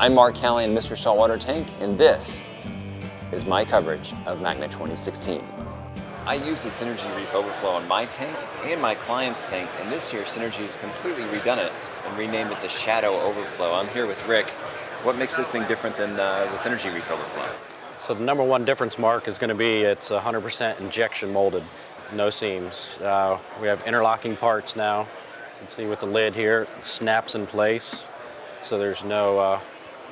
I'm Mark Callie in Mr. Saltwater Tank, and this is my coverage of MACNA 2016. I used the Synergy Reef overflow on my tank and my client's tank, and this year Synergy has completely redone it and renamed it the Shadow Overflow. I'm here with Rick. What makes this thing different than the Synergy Reef overflow? So the number one difference, Mark, is going to be it's 100% injection molded, no seams. We have interlocking parts now. You can see with the lid here, it snaps in place, so there's no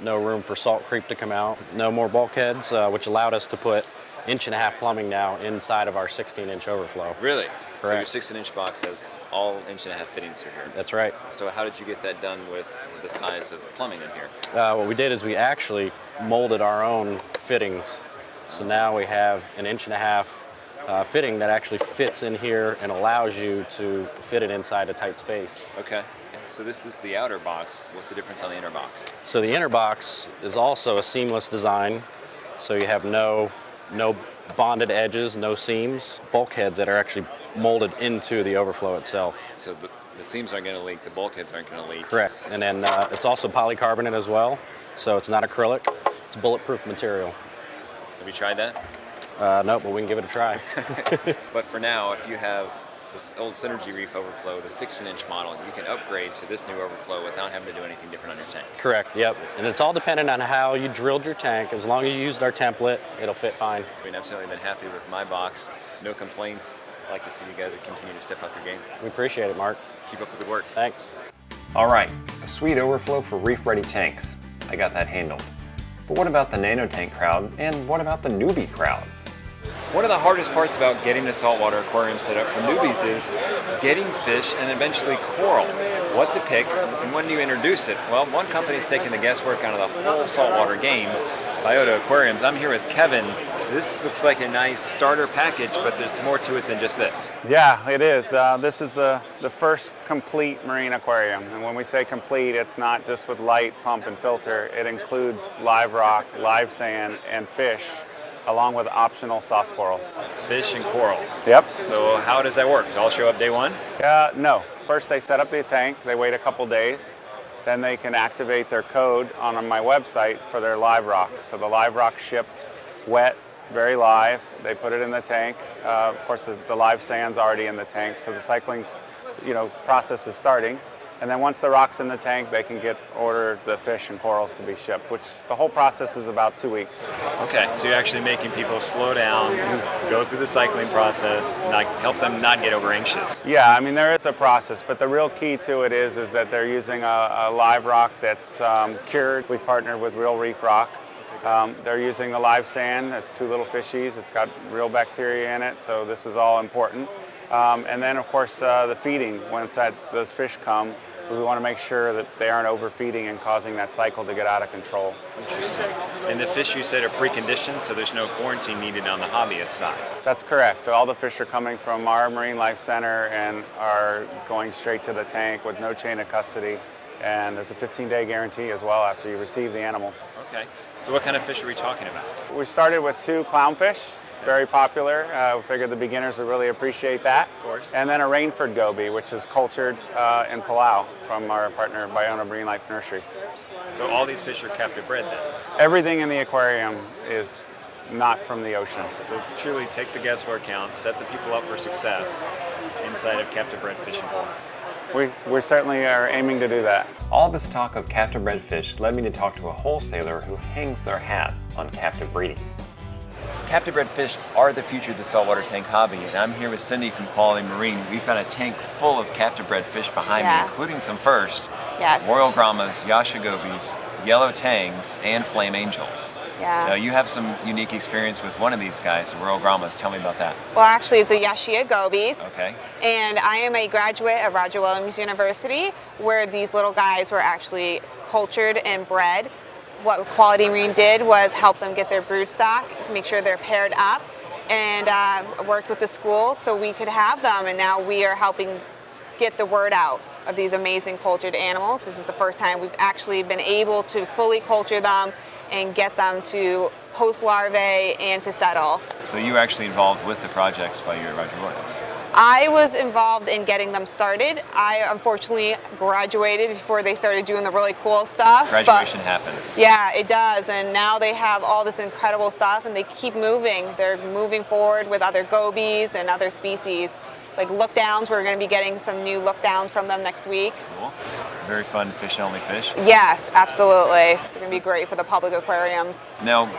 room for salt creep to come out. No more bulkheads, which allowed us to put 1.5-inch plumbing now inside of our 16-inch overflow. Really? Correct. So your 16-inch box has all 1.5-inch fittings through here. That's right. So how did you get that done with the size of plumbing in here? What we did is we actually molded our own fittings. So now we have 1.5-inch fitting that actually fits in here and allows you to fit it inside a tight space. Okay. So this is the outer box. What's the difference on the inner box? So the inner box is also a seamless design. So you have no bonded edges, no seams, bulkheads that are actually molded into the overflow itself. So the seams aren't going to leak, the bulkheads aren't going to leak. Correct. And then it's also polycarbonate as well. So it's not acrylic, it's bulletproof material. Have you tried that? No, but we can give it a try. But for now, if you have this old Synergy Reef overflow, the 16-inch model, you can upgrade to this new overflow without having to do anything different on your tank. Correct, yep. And it's all dependent on how you drilled your tank. As long as you used our template, it'll fit fine. I mean, I've certainly been happy with my box. No complaints. I'd like to see you guys continue to step up your game. We appreciate it, Mark. Keep up the good work. Thanks. All right, a sweet overflow for reef-ready tanks. I got that handled. But what about the nano tank crowd, and what about the newbie crowd? One of the hardest parts about getting a saltwater aquarium set up for newbies is getting fish and eventually coral. What to pick and when do you introduce it? Well, one company's taking the guesswork out of the whole saltwater game, Biota Aquariums. I'm here with Kevin. This looks like a nice starter package, but there's more to it than just this. Yeah, it is. This is the first complete marine aquarium. And when we say complete, it's not just with light, pump, and filter. It includes live rock, live sand, and fish, along with optional soft corals. Fish and coral. Yep. So how does that work? Does it all show up day one? No. First they set up the tank, they wait a couple days, then they can activate their code on my website for their live rock. So the live rock shipped wet, very live. They put it in the tank. Of course the live sand's already in the tank, so the cycling's process is starting. And then once the rock's in the tank, they can order the fish and corals to be shipped, which the whole process is about 2 weeks. Okay, so you're actually making people slow down, go through the cycling process, help them not get over anxious. Yeah, I mean, there is a process, but the real key to it is that they're using a live rock that's cured. We've partnered with Real Reef Rock. They're using the live sand. It's 2 little fishies. It's got real bacteria in it, so this is all important. And then, of course, the feeding. Once those fish come, we want to make sure that they aren't overfeeding and causing that cycle to get out of control. Interesting. And the fish you said are preconditioned, so there's no quarantine needed on the hobbyist side. That's correct. All the fish are coming from our Marine Life Center and are going straight to the tank with no chain of custody. And there's a 15-day guarantee as well after you receive the animals. Okay. So what kind of fish are we talking about? We started with 2 clownfish. Very popular. We figured the beginners would really appreciate that. Of course. And then a Rainford goby, which is cultured in Palau from our partner Biota Marine Life Nursery. So all these fish are captive bred then? Everything in the aquarium is not from the ocean. So it's truly take the guesswork out, set the people up for success inside of captive bred fish and coral. We certainly are aiming to do that. All this talk of captive bred fish led me to talk to a wholesaler who hangs their hat on captive breeding. Captive bred fish are the future of the saltwater tank hobby, and I'm here with Cindy from Quality Marine. We've got a tank full of captive bred fish behind me, including some first. Yes. Royal Grommas, Yasha gobies, yellow tangs, and flame angels. Yeah. Now you have some unique experience with one of these guys, the Royal Grommas. Tell me about that. Well, actually, it's the Yashia gobies. Okay. And I am a graduate of Roger Williams University, where these little guys were actually cultured and bred. What Quality Marine did was help them get their brood stock, make sure they're paired up, and worked with the school so we could have them. And now we are helping get the word out of these amazing cultured animals. This is the first time we've actually been able to fully culture them and get them to host larvae and to settle. So you were actually involved with the projects while you were at Roger Williams? I was involved in getting them started. I unfortunately graduated before they started doing the really cool stuff. Graduation happens. Yeah, it does. And now they have all this incredible stuff and they keep moving. They're moving forward with other gobies and other species. Like look downs, we're going to be getting some new look downs from them next week. Cool. Very fun fish-only fish. Yes, absolutely. They're going to be great for the public aquariums. Now,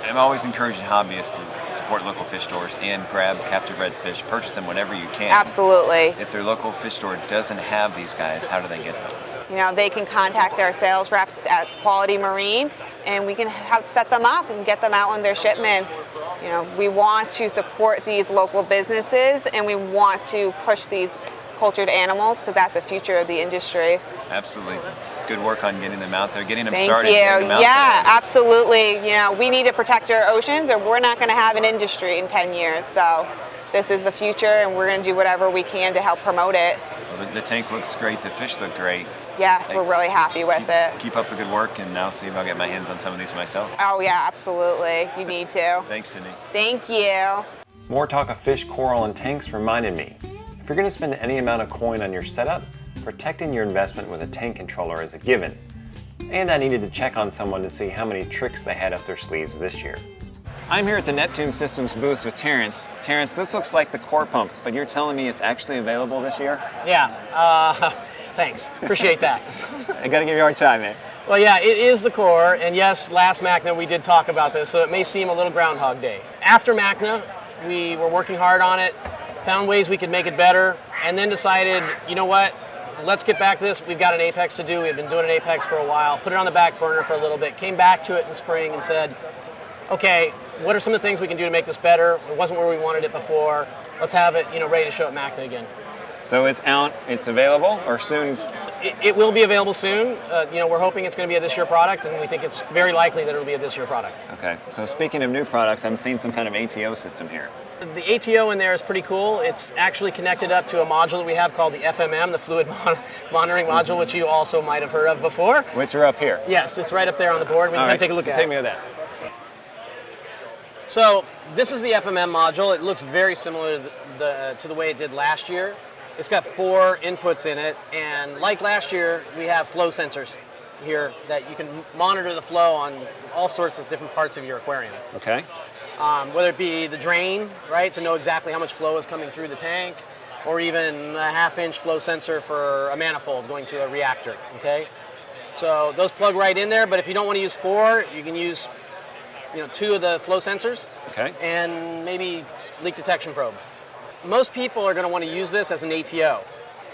I'm always encouraging hobbyists to support local fish stores and grab captive bred fish. Purchase them whenever you can. Absolutely. If their local fish store doesn't have these guys, how do they get them? You know, they can contact our sales reps at Quality Marine and we can set them up and get them out on their shipments. You know, we want to support these local businesses and we want to push these cultured animals because that's the future of the industry. Absolutely. Good work on getting them out there, getting them Thank started. you. Getting them out Yeah, there. absolutely. You know, we need to protect our oceans or we're not going to have an industry in 10 years. So this is the future and we're going to do whatever we can to help promote it. Well, the tank looks great. The fish look great. Yes, we're really happy with it. Keep up the good work and now see if I'll get my hands on some of these myself. Oh yeah, absolutely. You need to. Thanks, Sydney. Thank you. More talk of fish, coral, and tanks reminded me, if you're going to spend any amount of coin on your setup, protecting your investment with a tank controller is a given. And I needed to check on someone to see how many tricks they had up their sleeves this year. I'm here at the Neptune Systems booth with Terrence. Terrence, this looks like the core pump, but you're telling me it's actually available this year? Yeah, thanks. Appreciate that. I gotta give you a hard time, man. Well, yeah, it is the core, and yes, last MACNA we did talk about this, so it may seem a little Groundhog Day. After MACNA, we were working hard on it, found ways we could make it better, and then decided, you know what, let's get back to this. We've got an Apex to do. We've been doing an Apex for a while, put it on the back burner for a little bit, came back to it in spring and said, okay, what are some of the things we can do to make this better? It wasn't where we wanted it before. Let's have it, ready to show at MACNA again. So it's out, it's available, or soon? It will be available soon. We're hoping it's going to be a this year product, and we think it's very likely that it'll be a this year product. Okay, so speaking of new products, I'm seeing some kind of ATO system here. The ATO in there is pretty cool. It's actually connected up to a module that we have called the FMM, the Fluid Monitoring Module, which you also might have heard of before. Which are up here. Yes, it's right up there on the board. We can take a look at it. Take me to that. So this is the FMM module. It looks very similar to the way it did last year. It's got 4 inputs in it, and like last year, we have flow sensors here that you can monitor the flow on all sorts of different parts of your aquarium. Okay. Whether it be the drain, right, to know exactly how much flow is coming through the tank, or even a 1/2-inch flow sensor for a manifold going to a reactor, okay? So those plug right in there, but if you don't want to use 4, you can use 2 of the flow sensors, Okay. and maybe leak detection probe. Most people are going to want to use this as an ATO,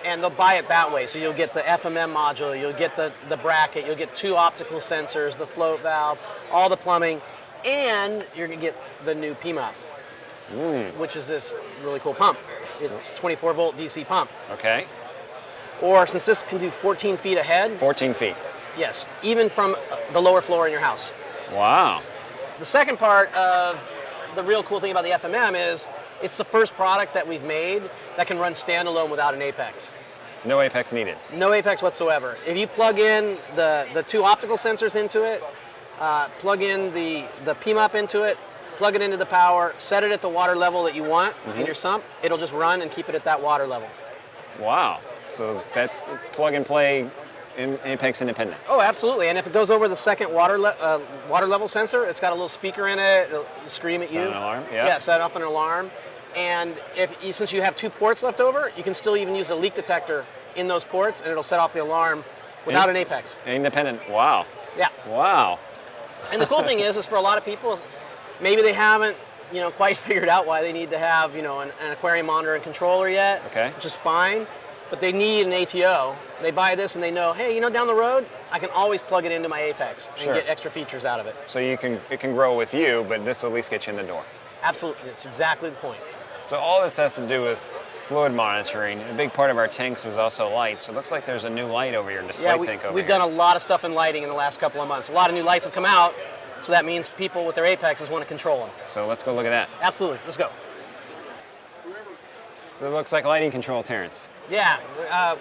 and they'll buy it that way. So you'll get the FMM module, you'll get the bracket, you'll get 2 optical sensors, the float valve, all the plumbing, and you're going to get the new PMAP, which is this really cool pump. It's 24-volt DC pump. Okay. Or since this can do 14 feet ahead, 14 feet. yes, even from the lower floor in your house. Wow. The second part of the real cool thing about the FMM is it's the first product that we've made that can run standalone without an Apex. No Apex needed. No Apex whatsoever. If you plug in the 2 optical sensors into it, plug in the PMAP into it, plug it into the power, set it at the water level that you want in your sump, it'll just run and keep it at that water level. Wow. So that's plug and play Apex independent. Oh, absolutely. And if it goes over the second water level sensor, it's got a little speaker in it. It'll scream at you. Set an alarm, yeah. Yeah, set off an alarm. And since you have 2 ports left over, you can still even use a leak detector in those ports, and it'll set off the alarm without an Apex. Independent. Wow. Yeah. Wow. And the cool thing is for a lot of people, maybe they haven't, quite figured out why they need to have, an aquarium monitor and controller yet. Okay. Which is fine. But they need an ATO. They buy this and they know, hey, down the road, I can always plug it into my Apex and Sure. get extra features out of it. So it can grow with you, but this will at least get you in the door. Absolutely, that's exactly the point. So all this has to do with fluid monitoring. A big part of our tanks is also lights. So it looks like there's a new light over your display tank over we've here. done a lot of stuff in lighting in the last couple of months. A lot of new lights have come out, so that means people with their Apexes want to control them. So let's go look at that. Absolutely, let's go. So it looks like lighting control, Terrence. Yeah,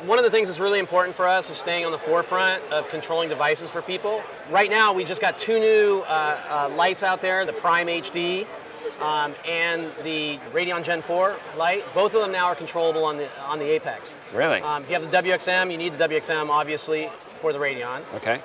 one of the things that's really important for us is staying on the forefront of controlling devices for people. Right now, we just got 2 new lights out there, the Prime HD. and the Radeon Gen 4 light. Both of them now are controllable on the Apex. Really? If you have the WXM, you need the WXM obviously for the Radeon. Okay.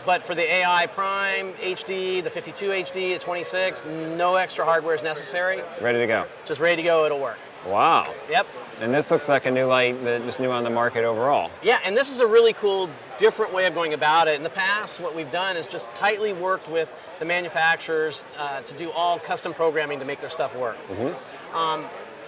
But for the AI Prime HD, the 52 HD, the 26, no extra hardware is necessary. Ready to go. Just ready to go, it'll work. Wow. Yep. And this looks like a new light that was new on the market overall. Yeah, and this is a really cool, different way of going about it. In the past, what we've done is just tightly worked with the manufacturers to do all custom programming to make their stuff work.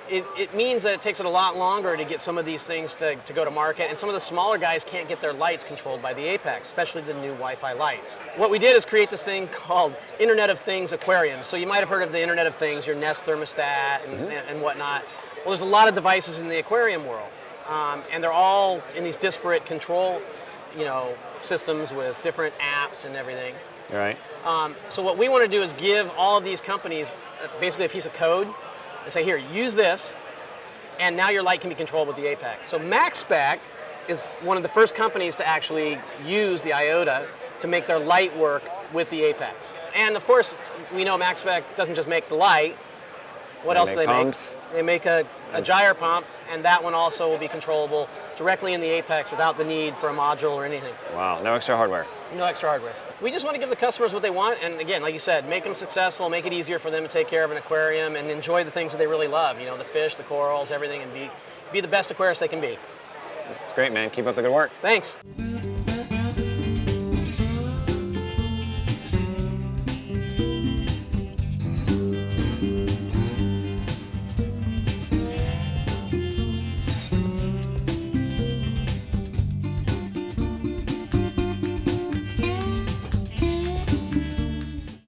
It means that it takes it a lot longer to get some of these things to go to market, and some of the smaller guys can't get their lights controlled by the Apex, especially the new Wi-Fi lights. What we did is create this thing called Internet of Things aquariums. So you might have heard of the Internet of Things, your Nest thermostat and whatnot. Well, there's a lot of devices in the aquarium world, and they're all in these disparate control, systems with different apps and everything. Right. So what we want to do is give all of these companies basically a piece of code and say, here, use this, and now your light can be controlled with the Apex. So MaxSpec is one of the first companies to actually use the Biota to make their light work with the Apex. And of course, we know MaxSpec doesn't just make the light. What else do they pumps. make? They make a gyre pump, and that one also will be controllable directly in the Apex without the need for a module or anything. Wow, no extra hardware. No extra hardware. We just want to give the customers what they want, and again, like you said, make them successful, make it easier for them to take care of an aquarium and enjoy the things that they really love, the fish, the corals, everything, and be the best aquarist they can be. It's great, man. Keep up the good work. Thanks.